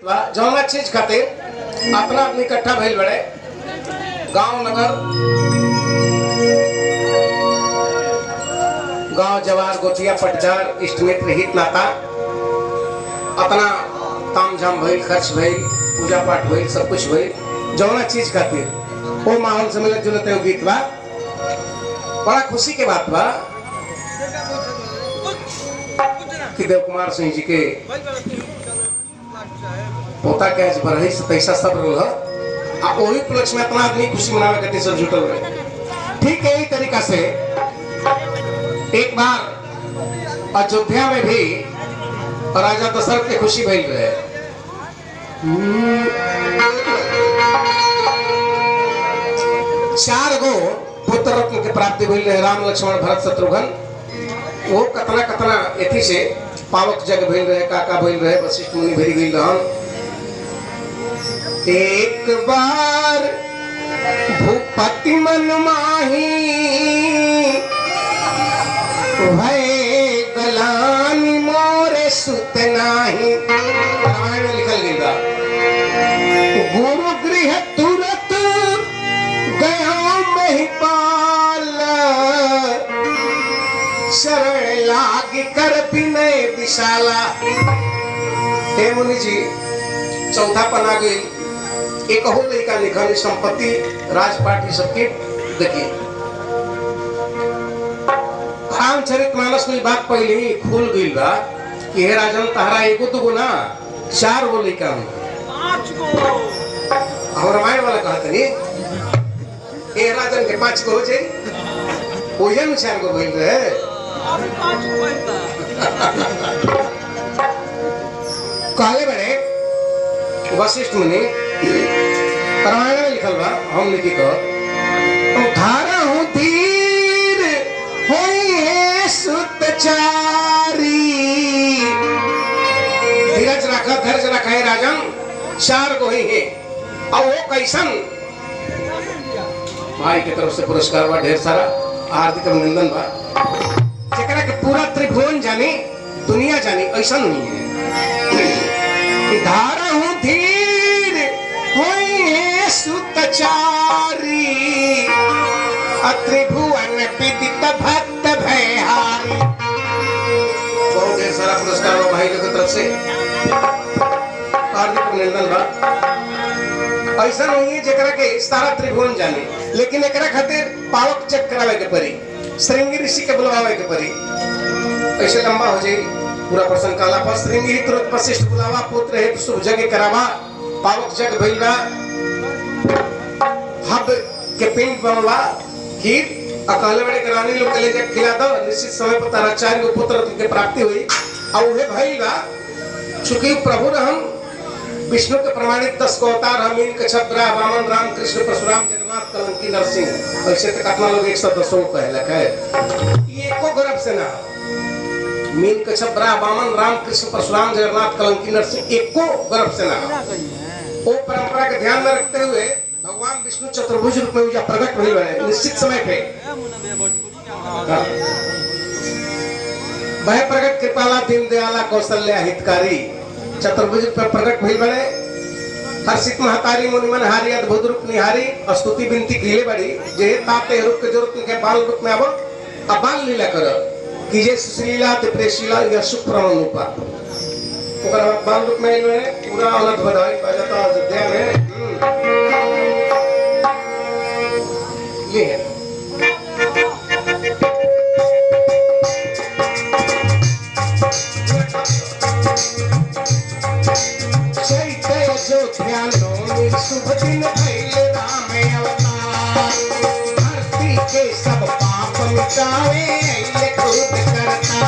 जौना चीज खातिर अपना आदमी इकट्ठा भइल बड़े गांव नगर गांव जवार गोतिया पटदार इष्ट मित्र हित नाता अपना ताम झाम भइल खर्च भइल पूजा पाठ भइल सब कुछ भइल जौना चीज खातिर वो माहौल से मिलत जुलत एगो गीत बा। बड़ा खुशी के बात बा कि देव कुमार सिंह जी के पोता के आज बरही 27 सब रोल आ वही उपलक्ष्य में अपना आदमी खुशी मनावे के तीसर जुटल रहे। ठीक यही तरीका से एक बार अयोध्या में भी राजा दशरथ के खुशी भइल रहे। चार गो पुत्र रत्न के प्राप्ति भइल रहे, राम लक्ष्मण भरत शत्रुघ्न। वो कतना कतना एथी से पावक जग भइल रहे, काका भइल रहे, वशिष्ठ मुनि भरी गइल रहन। एक बार भूपति मन माही भय गलानी मोरे सुत नाही। रामायण में लिखल गइल बा गुरु गृह तुरत गया महिपाल शरण लाग कर विनय विशाला। हे मुनि जी चौथा पन्ना गई एक हो लड़का लिखल संपत्ति राजपाट सबके देखिए रामचरितमानस में बात पहले ही खुल गई बा कि हे राजन तहरा एगो दुगो ना चार गो लड़का हम रामायण वाला कहते नहीं हे राजन के 5 गो हो जाए ओहे में 4 गो भइल रहे। कहले बड़े वशिष्ठ मुनि रामायण में लिखल बा हम लिखी कह धारा हूँ धीर होई है सुतचारी। धीरज रखा धैर्य रखा है राजन 4 गो ही है और वो कैसन भाई की तरफ से पुरस्कार बा ढेर सारा हार्दिक अभिनंदन बा जेकरा के पूरा त्रिभुवन जाने दुनिया जाने ऐसा नहीं है। धारा हूँ धीर होई है सुतचारी त्रिभुवन विदित भक्त भयहारी। बहुत ढेर सारा पुरस्कार बा भाई लोग की तरफ से हार्दिक अभिनंदन बा। ऐसा नहीं है जेकरा के सारा त्रिभुवन जाने लेकिन एकरा खातिर पावक चेक करावे के पड़ी, श्रृंगी ऋषि के बुलावे के पड़ी। ऐसे लंबा हो जाए पूरा प्रसंग काला पर श्रृंगी तुरंत वशिष्ठ बुलावा पुत्र हेतु शुभ जग करावा पावक जग भइला हब के पिंड बनवा खीर अकाले बड़े करानी लोग के लेके खिला दो निश्चित समय पर तारा 4 गो पुत्र के प्राप्ति हुई और उहे भइला चूंकि प्रभु हम विष्णु के प्रमाणित 10 को अवतार हम इनके छत्रा वामन राम कृष्ण परशुराम जगन्नाथ कलंकी नरसिंह ऐसे तक अपना लोग 110 कहलक है। ये एको गर्भ से ना मीन के छत्रा वामन राम कृष्ण परशुराम जगन्नाथ कलंकी नरसिंह एको गर्भ से ना। वो परंपरा के ध्यान में रखते हुए भगवान विष्णु चतुर्भुज रूप में प्रकट हुए हैं निश्चित समय पे वह प्रकट कृपाला दीन दयाला कौशल्या हितकारी चतुर्भुज पर प्रकट भइल बड़े हर्षित महतारी मुनि मन हारी अद्भुत रूप निहारी स्तुति विनती किले बड़ी जे ताते रूप के जरूरत के बाल रूप में अब बाल लीला कर कि जे सुशीला ते प्रेशीला या सुप्रम रूपा ओकर बाल रूप में इन्होंने पूरा अलग बधाई बजाता अयोध्या में ये शुभ दिन भइल राम अवतार धरती के सब पाप मिटावे अइले खुद करता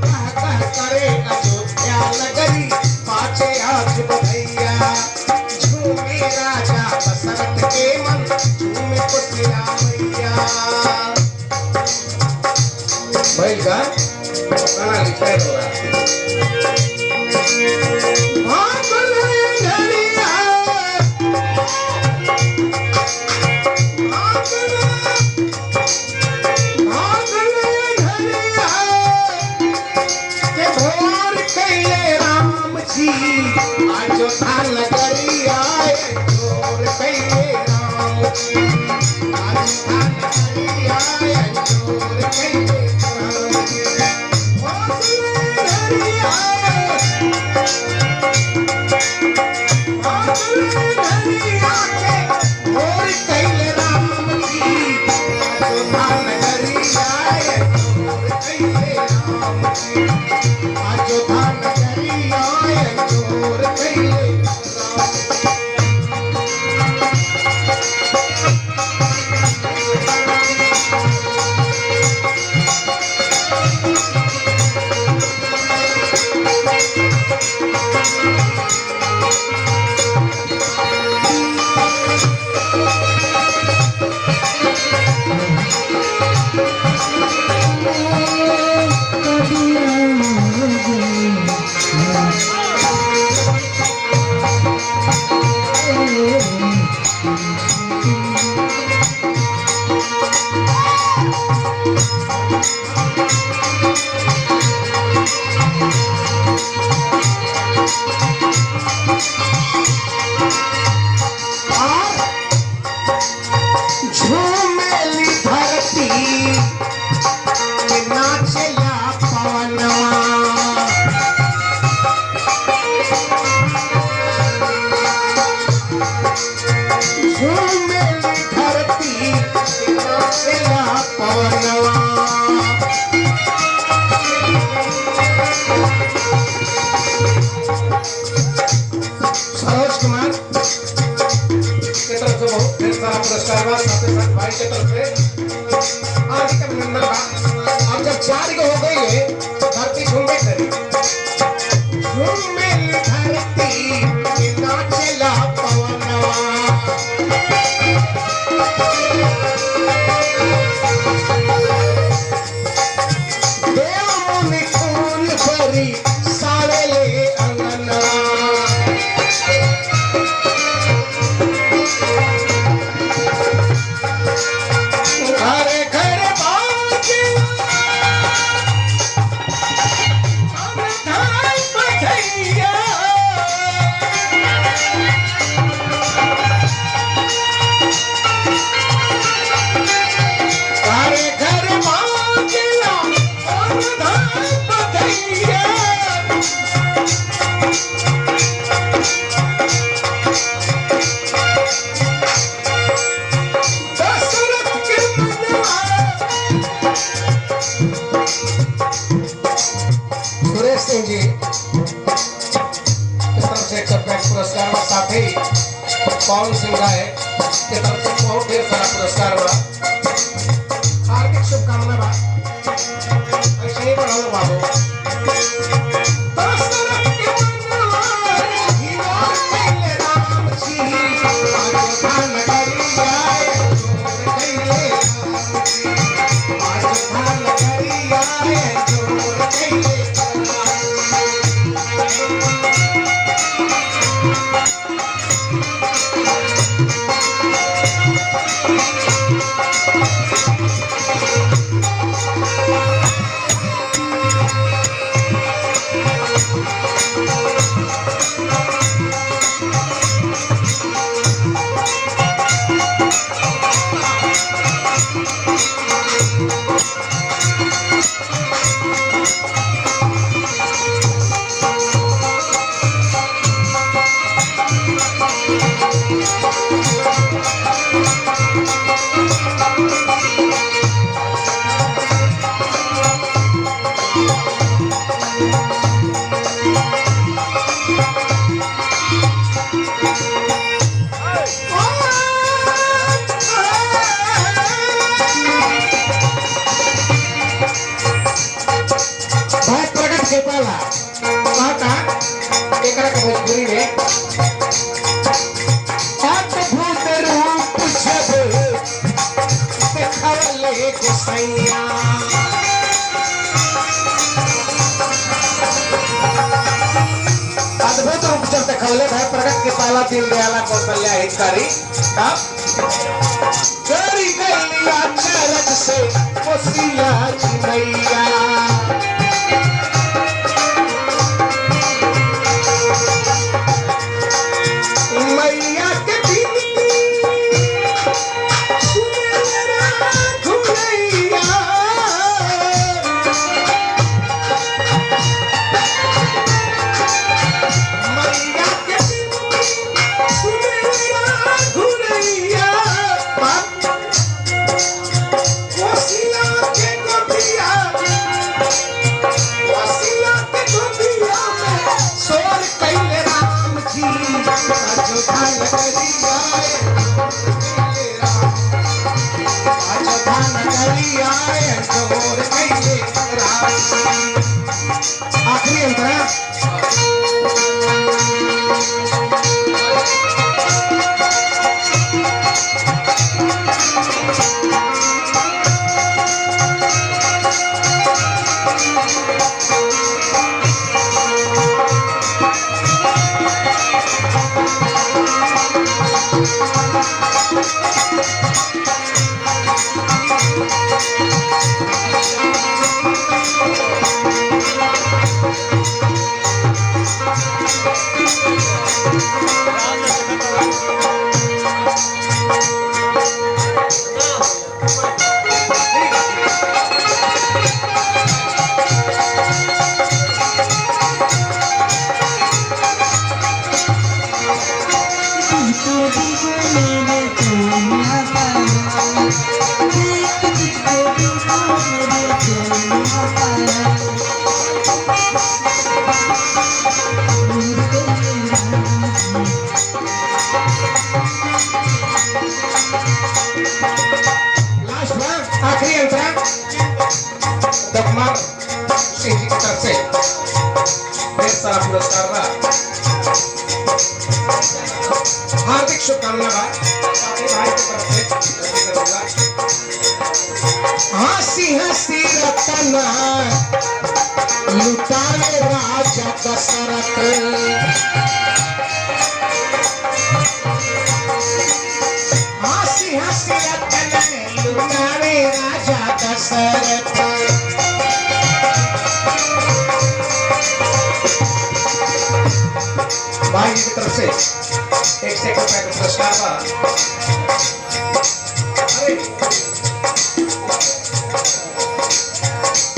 कह कह करे अयोध्या नगरी पाछे आज बधैया झूमे राजा दशरथ के मन झूमे कुशिया मैया। भइल का गाना लिखा होगा Oh अयोध्या नगरिया जोर कैले राम जी अयोध्या नगरिया जोर कैले राम जी पुरस्कार भाई के तरफ से हार्दिक अभिनंदन। अब जब 4 हो गई है धरती झूमे करी झूमे धरती नाचला पवनवा देव मुनि फूल भरी सारे ले अंगना सिंह जी की तरफ से 165 पुरस्कार व साथ ही पवन सिंह राय की तरफ से बहुत ढेर सारा पुरस्कार हुआ। हार्दिक शुभकामना बा ऐसे ही बढ़ाओ बाबू। भोजपुरी में अद्भुत रूप जब देखले गोसैया अद्भुत रूप जब देखले भाई प्रगट के साला दिन दयाला कौशल्या हितकारी करी गैया चरज से कोसिया मैया मैया के सुनेरा घुरैया कोसिला के गोदिया में सोर कैले राम जी अयोध्या नगरिया आखिरी अंतरा आखिरी अंतरा दफमार सिंह जी की तरफ से ढेर सारा पुरस्कार रहा। हार्दिक शुभकामना भाई की तरफ से करूंगा। हंसी हंसी रतना लुटाए राजा दशरथ हंसी हंसी रतना लुटाए राजा दशरथ भाई की तरफ से 1 रुपए का पुरस्कार बा।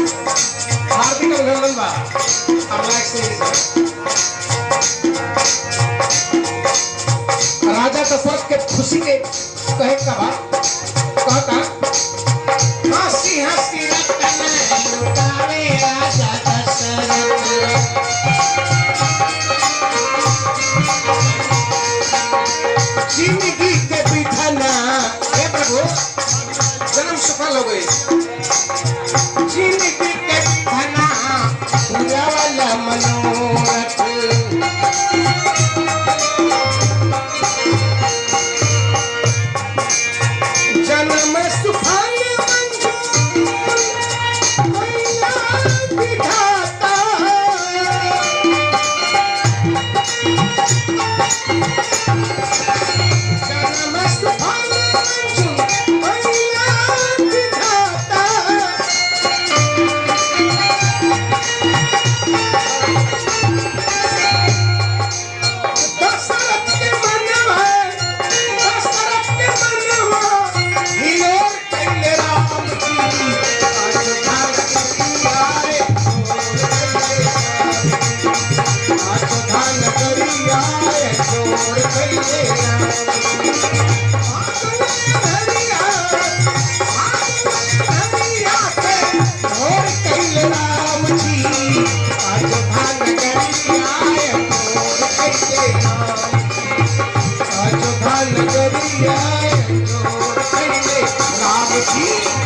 हार्दिक अभिनंदन बा। राजा दशरथ के खुशी के कहे का बा कहता हंसी हंसी रतना लुटावे राजा दशरथ जिंदगी के बिठना हे प्रभु जन्म सफल हो गई जिंदगी के बिठना पूरा वाला मनोरथ जन्म सुफल मंजूर मैया विधाता राम जी